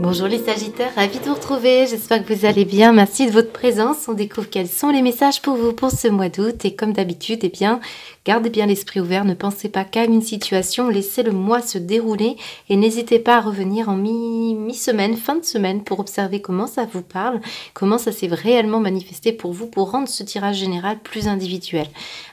Bonjour les Sagittaires, ravie de vous retrouver, j'espère que vous allez bien, merci de votre présence. On découvre quels sont les messages pour vous pour ce mois d'août et comme d'habitude, eh bien, gardez bien l'esprit ouvert, ne pensez pas qu'à une situation, laissez le mois se dérouler et n'hésitez pas à revenir en mi-semaine, fin de semaine pour observer comment ça vous parle, comment ça s'est réellement manifesté pour vous pour rendre ce tirage général plus individuel.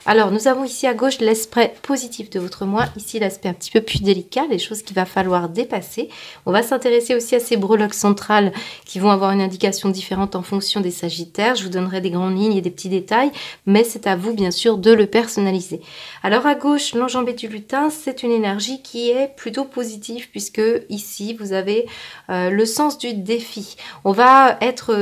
Alors nous avons ici à gauche l'aspect positif de votre mois, ici l'aspect un petit peu plus délicat, les choses qu'il va falloir dépasser. On va s'intéresser aussi à ces breloques centrales qui vont avoir une indication différente en fonction des Sagittaires. Je vous donnerai des grandes lignes et des petits détails, mais c'est à vous bien sûr de le personnaliser. Alors à gauche, l'enjambée du lutin, c'est une énergie qui est plutôt positive puisque ici vous avez le sens du défi. On va être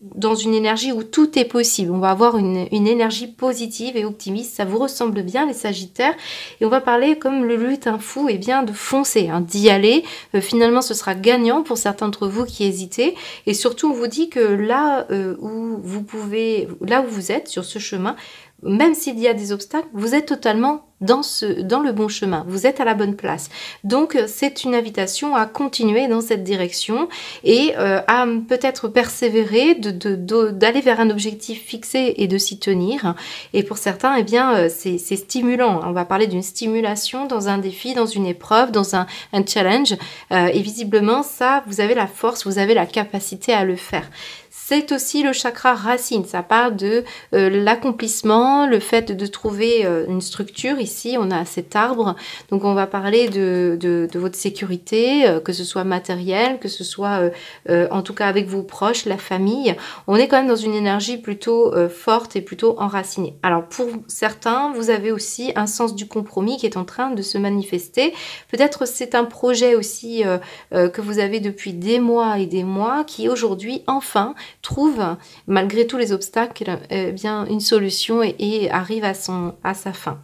dans une énergie où tout est possible. On va avoir une énergie positive et optimiste. Ça vous ressemble bien les Sagittaires. Et on va parler comme le lutin fou, et bien de foncer, hein, d'y aller. Finalement, ce sera gagnant pour certains d'entre vous qui hésitez. Et surtout, on vous dit que là où vous êtes sur ce chemin, même s'il y a des obstacles, vous êtes totalement dans le bon chemin, vous êtes à la bonne place. Donc c'est une invitation à continuer dans cette direction et à peut-être persévérer, d'aller vers un objectif fixé et de s'y tenir. Et pour certains, eh bien c'est stimulant. On va parler d'une stimulation dans un défi, dans une épreuve, dans un challenge. Et visiblement, ça, vous avez la force, vous avez la capacité à le faire. C'est aussi le chakra racine, ça part de l'accomplissement, le fait de trouver une structure. Ici, on a cet arbre, donc on va parler de votre sécurité, que ce soit matériel, que ce soit en tout cas avec vos proches, la famille. On est quand même dans une énergie plutôt forte et plutôt enracinée. Alors pour certains, vous avez aussi un sens du compromis qui est en train de se manifester. Peut-être c'est un projet aussi que vous avez depuis des mois et des mois qui aujourd'hui enfin trouve, malgré tous les obstacles, bien une solution et arrive à sa fin.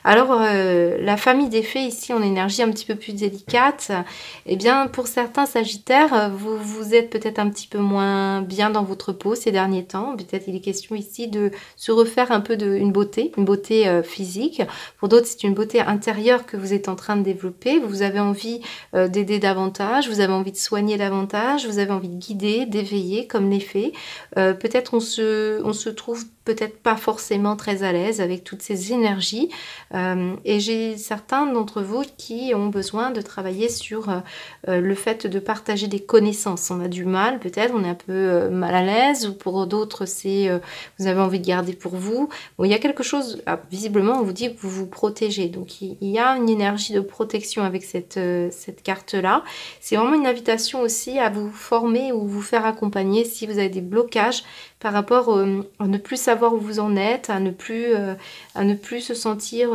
Alors, la famille des fées, ici, en énergie un petit peu plus délicate, eh bien, pour certains Sagittaires, vous êtes peut-être un petit peu moins bien dans votre peau ces derniers temps. Peut-être il est question ici de se refaire un peu une beauté physique. Pour d'autres, c'est une beauté intérieure que vous êtes en train de développer. Vous avez envie d'aider davantage, vous avez envie de soigner davantage, vous avez envie de guider, d'éveiller, comme les fées. Peut-être on se trouve peut-être pas forcément très à l'aise avec toutes ces énergies et j'ai certains d'entre vous qui ont besoin de travailler sur le fait de partager des connaissances. On a du mal, peut-être on est un peu mal à l'aise, ou pour d'autres c'est vous avez envie de garder pour vous. Bon, il y a quelque chose, visiblement on vous dit que vous vous protégez, donc il y a une énergie de protection avec cette carte là. C'est vraiment une invitation aussi à vous former ou vous faire accompagner si vous avez des blocages par rapport à ne plus savoir où vous en êtes, à ne plus se sentir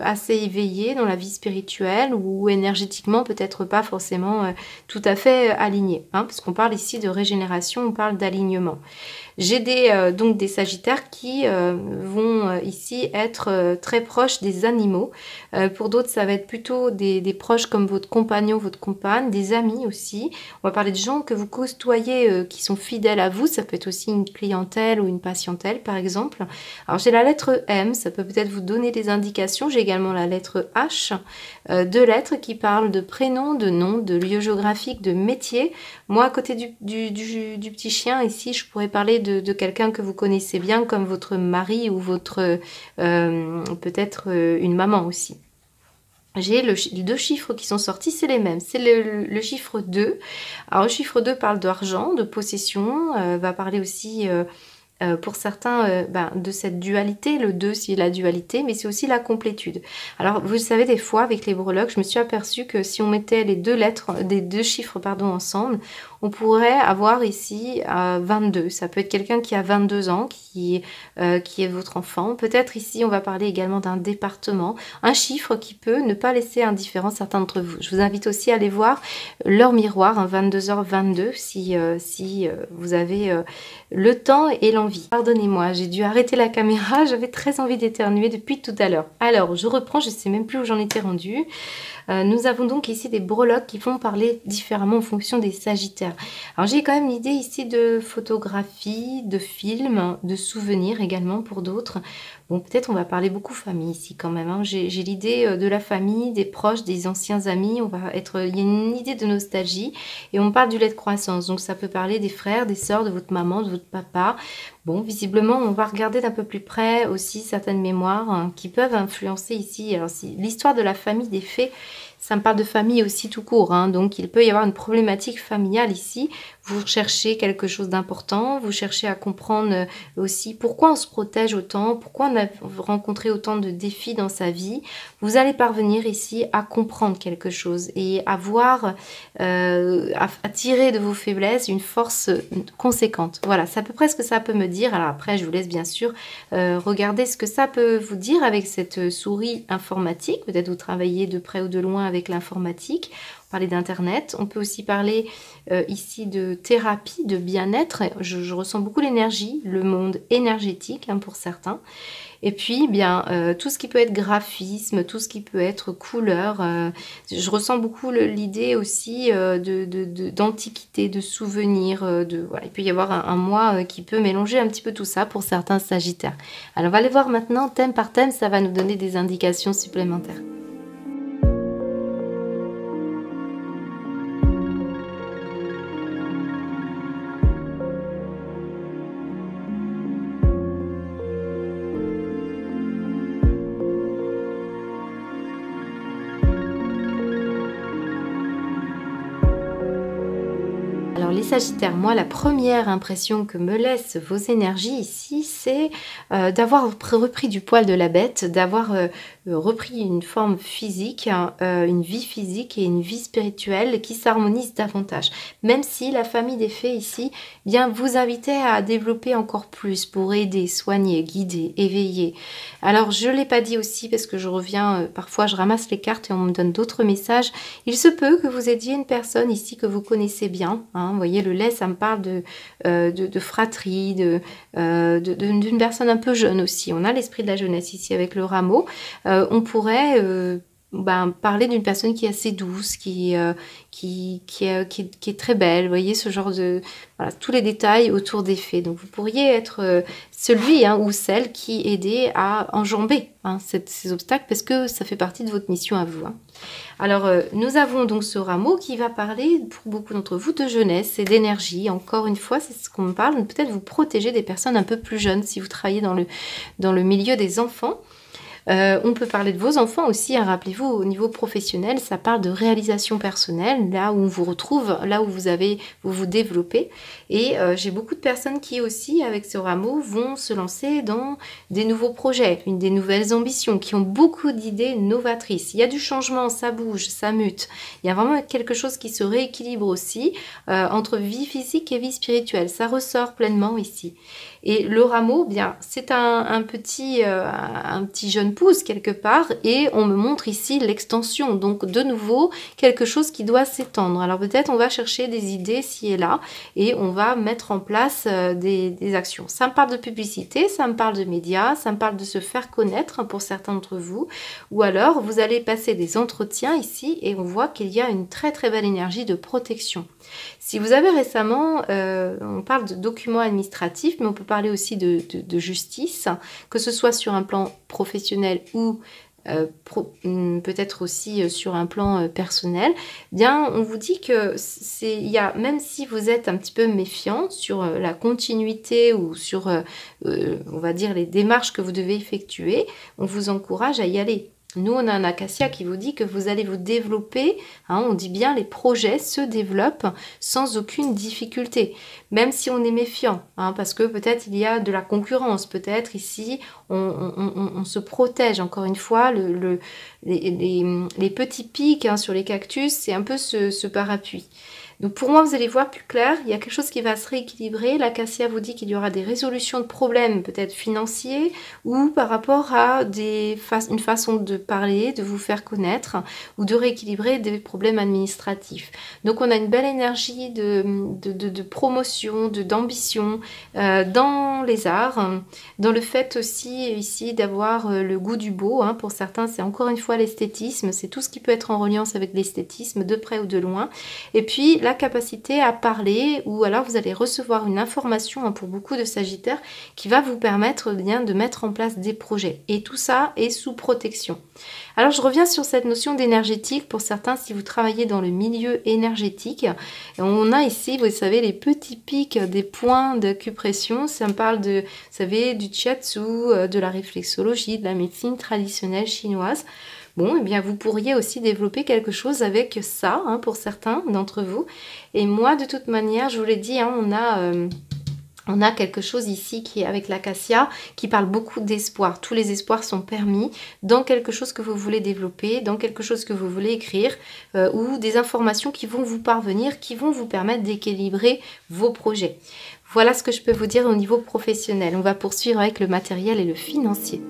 assez éveillé dans la vie spirituelle ou énergétiquement peut-être pas forcément tout à fait aligné, hein, parce qu'on parle ici de régénération, on parle d'alignement. J'ai donc des Sagittaires qui vont ici être très proches des animaux. Pour d'autres, ça va être plutôt des proches comme votre compagnon, votre compagne, des amis aussi. On va parler de gens que vous côtoyez qui sont fidèles à vous. Ça peut être aussi une clientèle ou une patientèle, par exemple. Alors, j'ai la lettre M, ça peut peut-être vous donner des indications. J'ai également la lettre H, deux lettres qui parlent de prénom, de nom, de lieu géographique, de métier. Moi, à côté du petit chien, ici, je pourrais parler de quelqu'un que vous connaissez bien, comme votre mari ou votre peut-être une maman aussi. J'ai les deux chiffres qui sont sortis, c'est les mêmes. C'est le chiffre 2. Alors, le chiffre 2 parle d'argent, de possession, va parler aussi... pour certains de cette dualité, le 2 c'est la dualité, mais c'est aussi la complétude. Alors vous savez, des fois avec les breloques, je me suis aperçue que si on mettait les deux chiffres ensemble, on pourrait avoir ici 22. Ça peut être quelqu'un qui a 22 ans, qui est votre enfant. Peut-être ici, on va parler également d'un département, un chiffre qui peut ne pas laisser indifférent certains d'entre vous. Je vous invite aussi à aller voir leur miroir, 22h22, si vous avez le temps et l'envie. Pardonnez-moi, j'ai dû arrêter la caméra, j'avais très envie d'éternuer depuis tout à l'heure. Alors, je reprends, je ne sais même plus où j'en étais rendue. Nous avons donc ici des breloques qui vont parler différemment en fonction des Sagittaires. Sagittaire. Alors j'ai quand même l'idée ici de photographie, de films, de souvenirs également pour d'autres. Bon, peut-être on va parler beaucoup famille ici quand même, hein. J'ai l'idée de la famille, des proches, des anciens amis. Il y a une idée de nostalgie et on parle du lait de croissance. Donc ça peut parler des frères, des sœurs, de votre maman, de votre papa. Bon, visiblement, on va regarder d'un peu plus près aussi certaines mémoires hein, qui peuvent influencer ici. Alors, si l'histoire de la famille des fées, ça me parle de famille aussi tout court, hein, donc il peut y avoir une problématique familiale ici. Vous cherchez quelque chose d'important, vous cherchez à comprendre aussi pourquoi on se protège autant, pourquoi on a rencontré autant de défis dans sa vie. Vous allez parvenir ici à comprendre quelque chose et à voir, à tirer de vos faiblesses une force conséquente. Voilà, c'est à peu près ce que ça peut me dire. Alors après, je vous laisse bien sûr regarder ce que ça peut vous dire avec cette souris informatique. Peut-être vous travaillez de près ou de loin avec l'informatique. On parlait d'internet. On peut aussi parler ici de thérapie, de bien-être. Je ressens beaucoup l'énergie, le monde énergétique hein, pour certains. Et puis, bien, tout ce qui peut être graphisme, tout ce qui peut être couleur. Je ressens beaucoup l'idée aussi d'antiquité, de souvenirs. Voilà. Il peut y avoir un mois qui peut mélanger un petit peu tout ça pour certains sagittaires. Alors, on va aller voir maintenant thème par thème. Ça va nous donner des indications supplémentaires. Alors les Sagittaires, moi la première impression que me laissent vos énergies ici, c'est d'avoir repris du poil de la bête, d'avoir repris une forme physique, une vie physique et une vie spirituelle qui s'harmonisent davantage. Même si la famille des fées ici vient vous inviter à développer encore plus pour aider, soigner, guider, éveiller. Alors je ne l'ai pas dit aussi parce que je reviens, parfois je ramasse les cartes et on me donne d'autres messages. Il se peut que vous aidiez une personne ici que vous connaissez bien, hein. Vous voyez, le lait, ça me parle de fratrie, d'une personne un peu jeune aussi. On a l'esprit de la jeunesse ici avec le rameau. On pourrait parler d'une personne qui est assez douce, qui est très belle. Vous voyez, ce genre de... Voilà, tous les détails autour des fées. Donc, vous pourriez être celui ou celle qui aidait à enjamber ces obstacles parce que ça fait partie de votre mission à vous. Hein. Alors, nous avons donc ce rameau qui va parler, pour beaucoup d'entre vous, de jeunesse et d'énergie. Encore une fois, c'est ce qu'on me parle. Peut-être vous protéger des personnes un peu plus jeunes si vous travaillez dans le milieu des enfants. On peut parler de vos enfants aussi, hein, rappelez-vous, au niveau professionnel, ça parle de réalisation personnelle, là où on vous retrouve, là où vous vous développez. Et j'ai beaucoup de personnes qui aussi, avec ce rameau, vont se lancer dans des nouveaux projets, des nouvelles ambitions, qui ont beaucoup d'idées novatrices. Il y a du changement, ça bouge, ça mute. Il y a vraiment quelque chose qui se rééquilibre aussi entre vie physique et vie spirituelle. Ça ressort pleinement ici. Et le rameau, bien, c'est un petit jeune pousse quelque part et on me montre ici l'extension. Donc de nouveau, quelque chose qui doit s'étendre. Alors peut-être on va chercher des idées ci et là et on va mettre en place des actions. Ça me parle de publicité, ça me parle de médias, ça me parle de se faire connaître pour certains d'entre vous. Ou alors vous allez passer des entretiens ici et on voit qu'il y a une très très belle énergie de protection. Si vous avez récemment, on parle de documents administratifs, mais on peut parler aussi de justice, que ce soit sur un plan professionnel ou peut-être aussi sur un plan personnel, bien on vous dit que même si vous êtes un petit peu méfiant sur la continuité ou sur, on va dire, les démarches que vous devez effectuer, on vous encourage à y aller. Nous, on a un acacia qui vous dit que vous allez vous développer, hein, on dit bien les projets se développent sans aucune difficulté, même si on est méfiant, hein, parce que peut-être il y a de la concurrence, peut-être ici on se protège, encore une fois, les petits pics hein, sur les cactus, c'est un peu ce parapluie. Donc pour moi, vous allez voir plus clair, il y a quelque chose qui va se rééquilibrer. L'acacia vous dit qu'il y aura des résolutions de problèmes, peut-être financiers, ou par rapport à une façon de parler, de vous faire connaître, ou de rééquilibrer des problèmes administratifs. Donc on a une belle énergie de promotion, d'ambition dans les arts, dans le fait aussi ici d'avoir le goût du beau. Hein. Pour certains, c'est encore une fois l'esthétisme, c'est tout ce qui peut être en reliance avec l'esthétisme, de près ou de loin. Et puis la capacité à parler, ou alors vous allez recevoir une information, hein, pour beaucoup de Sagittaires, qui va vous permettre bien de mettre en place des projets. Et tout ça est sous protection. Alors je reviens sur cette notion d'énergétique. Pour certains, si vous travaillez dans le milieu énergétique, on a ici, vous savez, les petits pics des points d'acupression. Ça me parle de, vous savez, du shiatsu, de la réflexologie, de la médecine traditionnelle chinoise. Bon, eh bien, vous pourriez aussi développer quelque chose avec ça, hein, pour certains d'entre vous. Et moi, de toute manière, je vous l'ai dit, hein, on a quelque chose ici qui est avec l'acacia, qui parle beaucoup d'espoir. Tous les espoirs sont permis dans quelque chose que vous voulez développer, dans quelque chose que vous voulez écrire, ou des informations qui vont vous parvenir, qui vont vous permettre d'équilibrer vos projets. Voilà ce que je peux vous dire au niveau professionnel. On va poursuivre avec le matériel et le financier.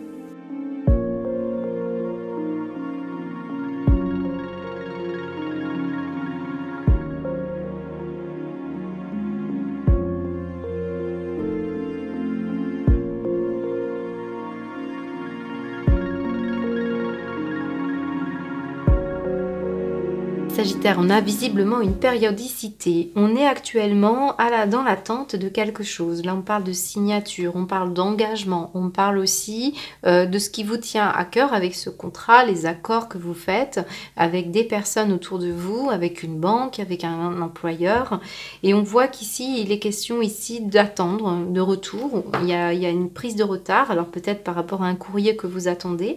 Sagittaire, on a visiblement une périodicité. On est actuellement dans l'attente de quelque chose. Là, on parle de signature, on parle d'engagement, on parle aussi de ce qui vous tient à cœur avec ce contrat, les accords que vous faites avec des personnes autour de vous, avec une banque, avec un employeur. Et on voit qu'ici, il est question ici d'attendre, de retour. Il y a une prise de retard, alors peut-être par rapport à un courrier que vous attendez,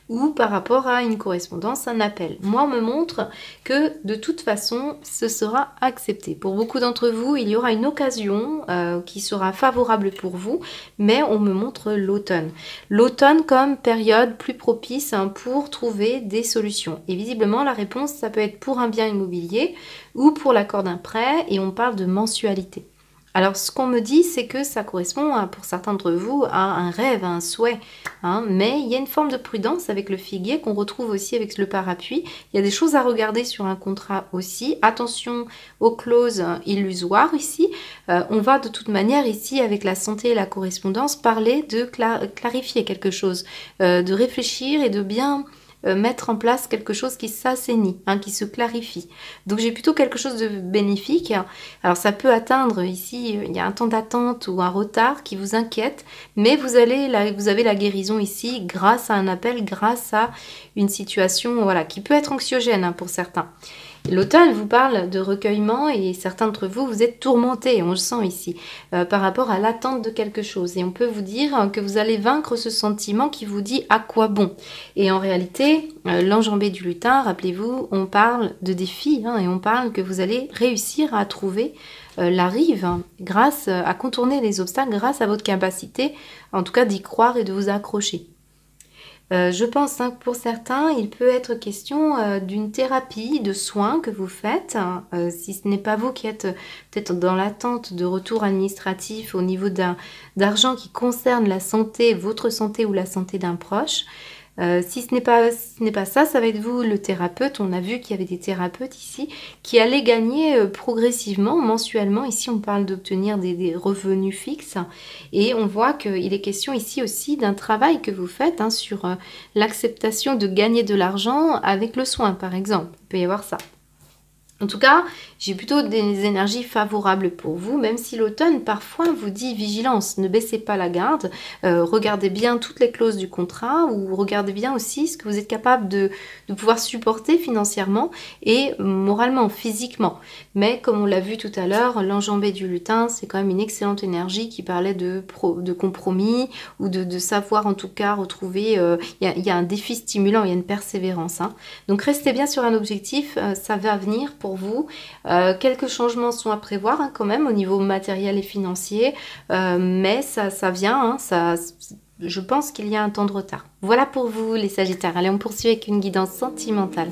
ou par rapport à une correspondance, un appel. Moi, on me montre que de toute façon, ce sera accepté. Pour beaucoup d'entre vous, il y aura une occasion qui sera favorable pour vous, mais on me montre l'automne. L'automne comme période plus propice, hein, pour trouver des solutions. Et visiblement, la réponse, ça peut être pour un bien immobilier ou pour l'accord d'un prêt, et on parle de mensualité. Alors, ce qu'on me dit, c'est que ça correspond, pour certains d'entre vous, à un rêve, à un souhait. Hein, mais il y a une forme de prudence avec le figuier qu'on retrouve aussi avec le parapluie. Il y a des choses à regarder sur un contrat aussi. Attention aux clauses illusoires ici. On va de toute manière ici, avec la santé et la correspondance, parler de clarifier quelque chose, de réfléchir et de bien mettre en place quelque chose qui s'assainit, hein, qui se clarifie. Donc j'ai plutôt quelque chose de bénéfique. Alors ça peut atteindre ici, il y a un temps d'attente ou un retard qui vous inquiète, mais vous avez la guérison ici grâce à un appel, grâce à une situation, voilà, qui peut être anxiogène, hein, pour certains. L'automne vous parle de recueillement et certains d'entre vous, vous êtes tourmentés, on le sent ici, par rapport à l'attente de quelque chose. Et on peut vous dire que vous allez vaincre ce sentiment qui vous dit à quoi bon. Et en réalité, l'enjambé du lutin, rappelez-vous, on parle de défis, hein, et on parle que vous allez réussir à trouver la rive, hein, grâce à contourner les obstacles, grâce à votre capacité, en tout cas d'y croire et de vous accrocher. Je pense, hein, que pour certains, il peut être question d'une thérapie, de soins que vous faites. Si ce n'est pas vous qui êtes peut-être dans l'attente de retour administratif au niveau d'argent qui concerne la santé, votre santé ou la santé d'un proche. Si ce n'est pas ça, ça va être vous le thérapeute. On a vu qu'il y avait des thérapeutes ici qui allaient gagner progressivement, mensuellement. Ici, on parle d'obtenir des revenus fixes. Et on voit qu'il est question ici aussi d'un travail que vous faites, hein, sur l'acceptation de gagner de l'argent avec le soin, par exemple. Il peut y avoir ça. En tout cas, j'ai plutôt des énergies favorables pour vous, même si l'automne parfois vous dit vigilance, ne baissez pas la garde, regardez bien toutes les clauses du contrat, ou regardez bien aussi ce que vous êtes capable de pouvoir supporter financièrement et moralement, physiquement. Mais comme on l'a vu tout à l'heure, l'enjambé du lutin, c'est quand même une excellente énergie qui parlait de compromis, ou de savoir en tout cas retrouver, il y a un défi stimulant, il y a une persévérance. Hein. Donc restez bien sur un objectif, ça va venir pour vous. Quelques changements sont à prévoir, hein, quand même au niveau matériel et financier, mais ça vient, hein, je pense qu'il y a un temps de retard. Voilà pour vous les Sagittaires. Allez, on poursuit avec une guidance sentimentale.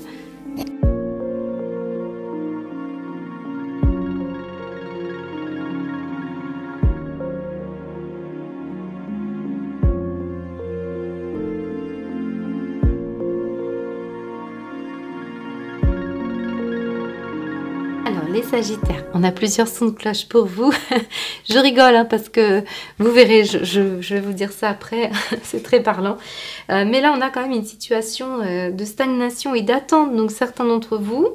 Les Sagittaires, on a plusieurs sons de cloche pour vous. Je rigole, hein, parce que vous verrez, je vais vous dire ça après, c'est très parlant. Mais là, on a quand même une situation de stagnation et d'attente. Donc certains d'entre vous,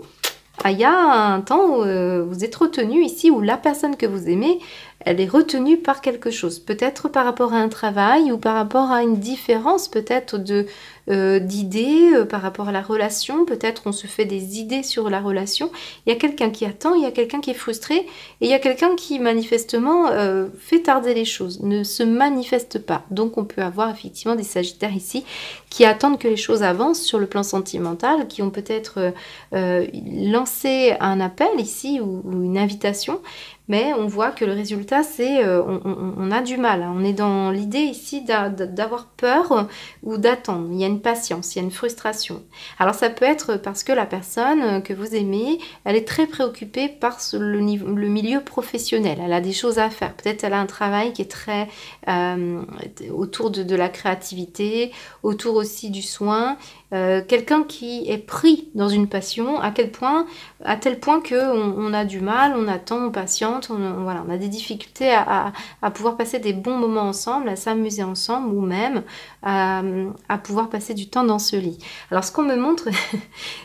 Ah, il y a un temps où vous êtes retenu ici, où la personne que vous aimez, elle est retenue par quelque chose. Peut-être par rapport à un travail ou par rapport à une différence peut-être d'idées par rapport à la relation. Peut-être on se fait des idées sur la relation. Il y a quelqu'un qui attend, il y a quelqu'un qui est frustré et il y a quelqu'un qui manifestement fait tarder les choses, ne se manifeste pas. Donc on peut avoir effectivement des sagittaires ici qui attendent que les choses avancent sur le plan sentimental, qui ont peut-être lancé un appel ici ou une invitation. Mais on voit que le résultat, c'est on a du mal. On est dans l'idée ici d'avoir peur ou d'attendre. Il y a une patience, il y a une frustration. Alors ça peut être parce que la personne que vous aimez, elle est très préoccupée par le milieu professionnel. Elle a des choses à faire. Peut-être elle a un travail qui est très autour de la créativité, autour aussi du soin. Quelqu'un qui est pris dans une passion, à tel point qu'on a du mal, on attend, on patiente, voilà, on a des difficultés à pouvoir passer des bons moments ensemble, à s'amuser ensemble ou même à pouvoir passer du temps dans ce lit. Alors ce qu'on me montre,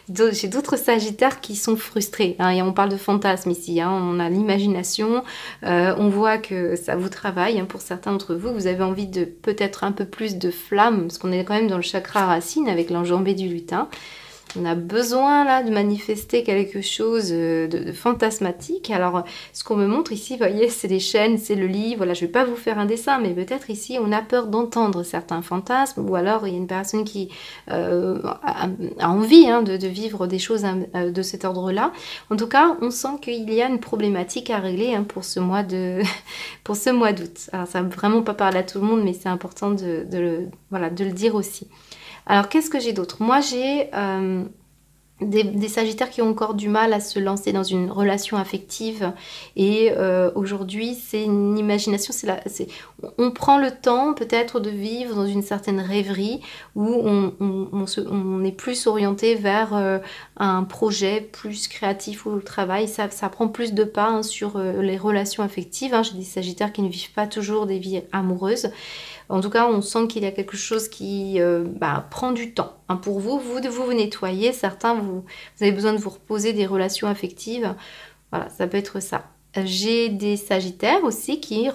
j'ai d'autres sagittaires qui sont frustrés, hein, et on parle de fantasme ici, hein, on a l'imagination, on voit que ça vous travaille, hein, pour certains d'entre vous, vous avez envie de peut-être un peu plus de flamme, parce qu'on est quand même dans le chakra racine avec l'enjambé du lutin. On a besoin là de manifester quelque chose de fantasmatique. Alors ce qu'on me montre ici, vous voyez, c'est les chaînes, c'est le lit. Voilà, je ne vais pas vous faire un dessin, mais peut-être ici on a peur d'entendre certains fantasmes, ou alors il y a une personne qui a envie, hein, de vivre des choses de cet ordre-là. En tout cas, on sent qu'il y a une problématique à régler, hein, pour ce mois pour ce mois d'août. Alors ça ne va vraiment pas parler à tout le monde, mais c'est important voilà, de le dire aussi. Alors, qu'est-ce que j'ai d'autre? Moi, j'ai des sagittaires qui ont encore du mal à se lancer dans une relation affective. Et aujourd'hui, c'est une imagination. On prend le temps peut-être de vivre dans une certaine rêverie où on est plus orienté vers un projet plus créatif ou le travail. Ça prend plus de pas, hein, sur les relations affectives, hein. J'ai des sagittaires qui ne vivent pas toujours des vies amoureuses. En tout cas, on sent qu'il y a quelque chose qui prend du temps, hein, pour vous nettoyer. Certains, vous avez besoin de vous reposer des relations affectives. Voilà, ça peut être ça. J'ai des sagittaires aussi qui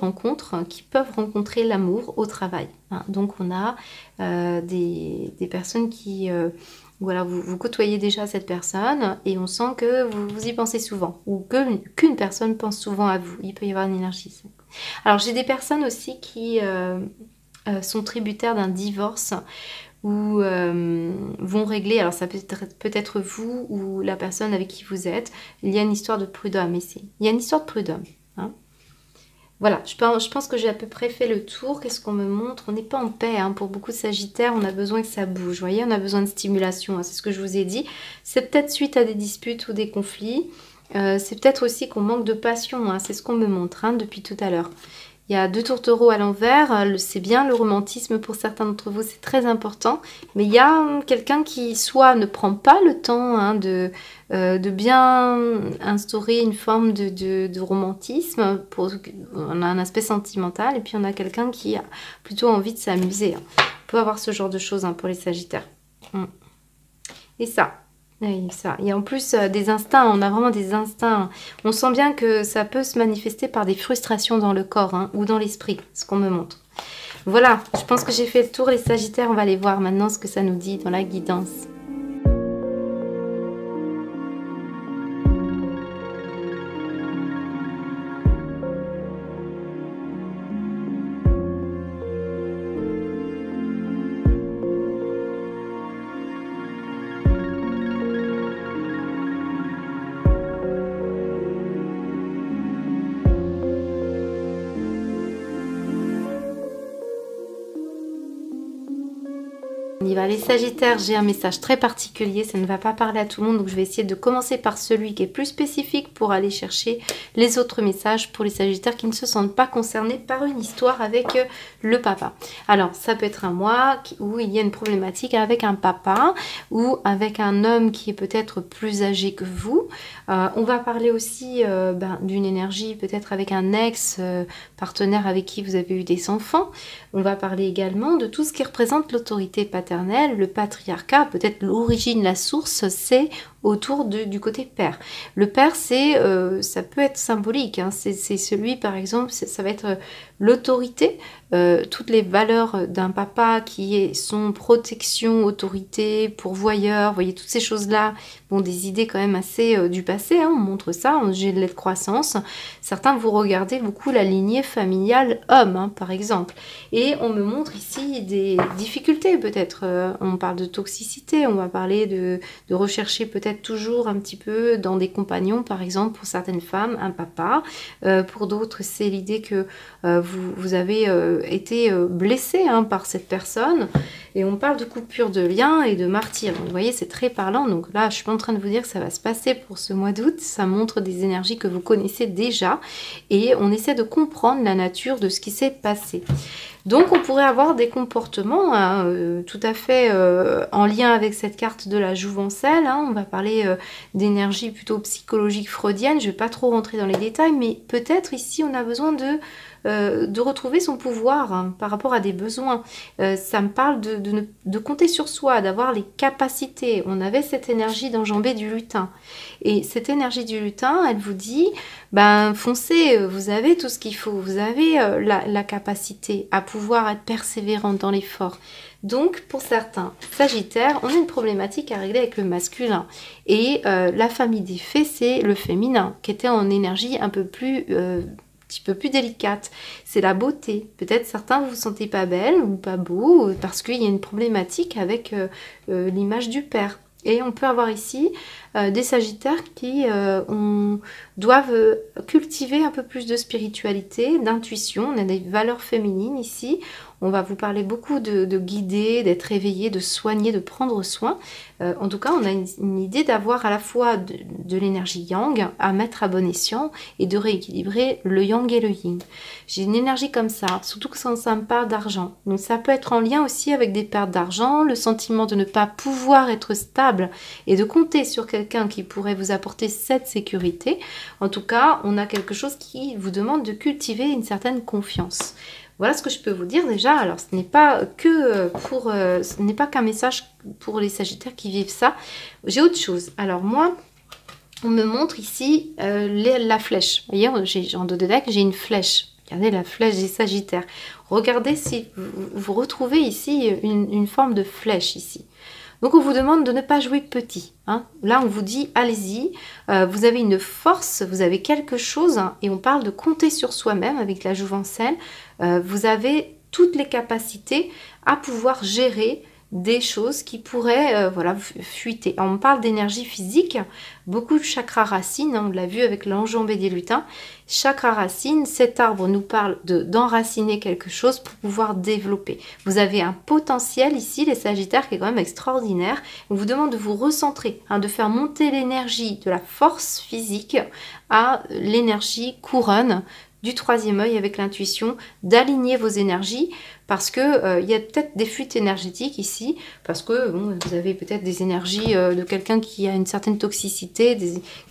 peuvent rencontrer l'amour au travail, hein. Donc on a des personnes qui... voilà, vous côtoyez déjà cette personne et on sent que vous y pensez souvent ou qu'une personne pense souvent à vous. Il peut y avoir une énergie. Alors j'ai des personnes aussi qui... sont tributaires d'un divorce ou vont régler, alors ça peut être vous ou la personne avec qui vous êtes. Il y a une histoire de prud'homme ici. Il y a une histoire de prud'homme, hein. Voilà, je pense que j'ai à peu près fait le tour. Qu'est-ce qu'on me montre? On n'est pas en paix, hein. Pour beaucoup de sagittaires, on a besoin que ça bouge. Vous voyez, on a besoin de stimulation, hein. C'est ce que je vous ai dit. C'est peut-être suite à des disputes ou des conflits. C'est peut-être aussi qu'on manque de passion, hein. C'est ce qu'on me montre, hein, depuis tout à l'heure. Il y a 2 tourtereaux à l'envers, c'est bien le romantisme pour certains d'entre vous, c'est très important. Mais il y a quelqu'un qui soit ne prend pas le temps, hein, de bien instaurer une forme de romantisme. On a un aspect sentimental et puis on a quelqu'un qui a plutôt envie de s'amuser, hein. On peut avoir ce genre de choses, hein, pour les sagittaires. Et ça. Oui, ça. Il y a en plus des instincts, on a vraiment des instincts. On sent bien que ça peut se manifester par des frustrations dans le corps, hein, ou dans l'esprit, ce qu'on me montre. Voilà, je pense que j'ai fait le tour, les sagittaires. On va aller voir maintenant ce que ça nous dit dans la guidance. On y va, les sagittaires, j'ai un message très particulier, ça ne va pas parler à tout le monde, donc je vais essayer de commencer par celui qui est plus spécifique pour aller chercher les autres messages pour les sagittaires qui ne se sentent pas concernés par une histoire avec le papa. Alors, ça peut être un mois où il y a une problématique avec un papa ou avec un homme qui est peut-être plus âgé que vous. On va parler aussi d'une énergie peut-être avec un ex-partenaire avec qui vous avez eu des enfants. On va parler également de tout ce qui représente l'autorité paternelle, le patriarcat, peut-être l'origine, la source, c'est autour du côté père. Le père, ça peut être symbolique, hein. C'est celui, par exemple, ça va être l'autorité, toutes les valeurs d'un papa qui est son protection, autorité, pourvoyeur, vous voyez, toutes ces choses-là, bon, des idées quand même assez du passé, hein, on montre ça, j'ai de la croissance. Certains, vous regardez beaucoup la lignée familiale homme, hein, par exemple. Et on me montre ici des difficultés, peut-être. On parle de toxicité, on va parler de rechercher peut-être toujours un petit peu dans des compagnons, par exemple, pour certaines femmes, un papa. Pour d'autres, c'est l'idée que vous avez été blessé, hein, par cette personne. Et on parle de coupure de lien et de martyr. Donc, vous voyez, c'est très parlant. Donc là, je suis pas en train de vous dire que ça va se passer pour ce mois d'août. Ça montre des énergies que vous connaissez déjà. Et on essaie de comprendre la nature de ce qui s'est passé. Donc on pourrait avoir des comportements, hein, tout à fait en lien avec cette carte de la jouvencelle, hein. On va parler d'énergie plutôt psychologique freudienne. Je ne vais pas trop rentrer dans les détails, mais peut-être ici on a besoin de retrouver son pouvoir, hein, par rapport à des besoins. Ça me parle de compter sur soi, d'avoir les capacités. On avait cette énergie d'enjamber du lutin. Et cette énergie du lutin, elle vous dit, ben foncez, vous avez tout ce qu'il faut, vous avez la capacité à pouvoir être persévérante dans l'effort. Donc, pour certains Sagittaires, on a une problématique à régler avec le masculin. Et la famille des fées, c'est le féminin, qui était en énergie un peu plus... petit peu plus délicate, c'est la beauté. Peut-être certains vous vous sentez pas belle ou pas beau parce qu'il y a une problématique avec l'image du père. Et on peut avoir ici des Sagittaires qui doivent cultiver un peu plus de spiritualité, d'intuition. On a des valeurs féminines ici. On va vous parler beaucoup de guider, d'être éveillé, de soigner, de prendre soin. En tout cas, on a une idée d'avoir à la fois de l'énergie yang à mettre à bon escient et de rééquilibrer le yang et le yin. J'ai une énergie comme ça, surtout que ça me parle d'argent. Donc ça peut être en lien aussi avec des pertes d'argent, le sentiment de ne pas pouvoir être stable et de compter sur quelqu'un qui pourrait vous apporter cette sécurité. En tout cas, on a quelque chose qui vous demande de cultiver une certaine confiance. Voilà ce que je peux vous dire déjà. Alors, ce n'est pas que ce n'est pas qu'un message pour les Sagittaires qui vivent ça. J'ai autre chose. Alors moi, on me montre ici la flèche. Vous voyez, en dos de deck, j'ai une flèche. Regardez la flèche des Sagittaires. Regardez si vous retrouvez ici une forme de flèche ici. Donc on vous demande de ne pas jouer petit, hein. Là on vous dit allez-y, vous avez une force, vous avez quelque chose, hein, et on parle de compter sur soi-même avec la jouvencelle. Vous avez toutes les capacités à pouvoir gérer des choses qui pourraient voilà, fuiter. Alors, on parle d'énergie physique, beaucoup de chakras racines, hein, on l'a vu avec l'enjambée des lutins. Chakra racine, cet arbre nous parle d'enraciner quelque chose pour pouvoir développer. Vous avez un potentiel ici, les Sagittaires, qui est quand même extraordinaire. On vous demande de vous recentrer, hein, de faire monter l'énergie de la force physique à l'énergie couronne du troisième œil avec l'intuition, d'aligner vos énergies parce que il y a peut-être des fuites énergétiques ici, parce que bon, vous avez peut-être des énergies de quelqu'un qui a une certaine toxicité,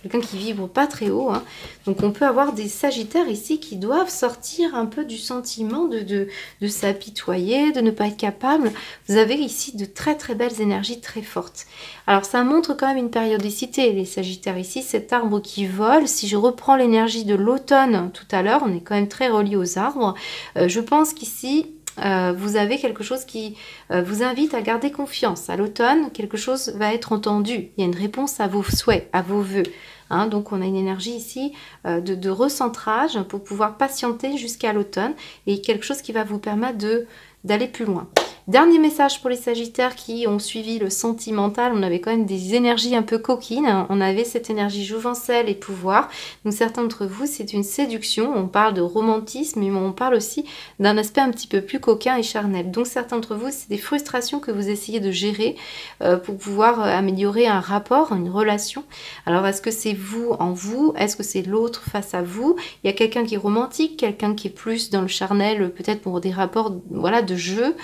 quelqu'un qui vibre pas très haut, hein. Donc on peut avoir des Sagittaires ici qui doivent sortir un peu du sentiment de s'apitoyer, de ne pas être capable. Vous avez ici de très très belles énergies très fortes. Alors ça montre quand même une périodicité, les Sagittaires ici, cet arbre qui vole. Si je reprends l'énergie de l'automne tout à l'heure, on est quand même très relié aux arbres. Je pense qu'ici, vous avez quelque chose qui vous invite à garder confiance. À l'automne, quelque chose va être entendu. Il y a une réponse à vos souhaits, à vos vœux. Hein, donc on a une énergie ici de recentrage pour pouvoir patienter jusqu'à l'automne et quelque chose qui va vous permettre d'aller plus loin. Dernier message pour les Sagittaires qui ont suivi le sentimental. On avait quand même des énergies un peu coquines. On avait cette énergie jouvencelle et pouvoir. Donc certains d'entre vous, c'est une séduction. On parle de romantisme, mais on parle aussi d'un aspect un petit peu plus coquin et charnel. Donc certains d'entre vous, c'est des frustrations que vous essayez de gérer pour pouvoir améliorer un rapport, une relation. Alors est-ce que c'est vous en vous? Est-ce que c'est l'autre face à vous? Il y a quelqu'un qui est romantique, quelqu'un qui est plus dans le charnel, peut-être pour des rapports voilà, de jeu.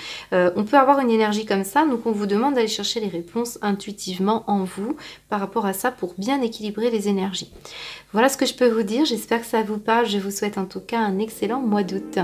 On peut avoir une énergie comme ça, donc on vous demande d'aller chercher les réponses intuitivement en vous par rapport à ça pour bien équilibrer les énergies. Voilà ce que je peux vous dire, j'espère que ça vous parle, je vous souhaite en tout cas un excellent mois d'août.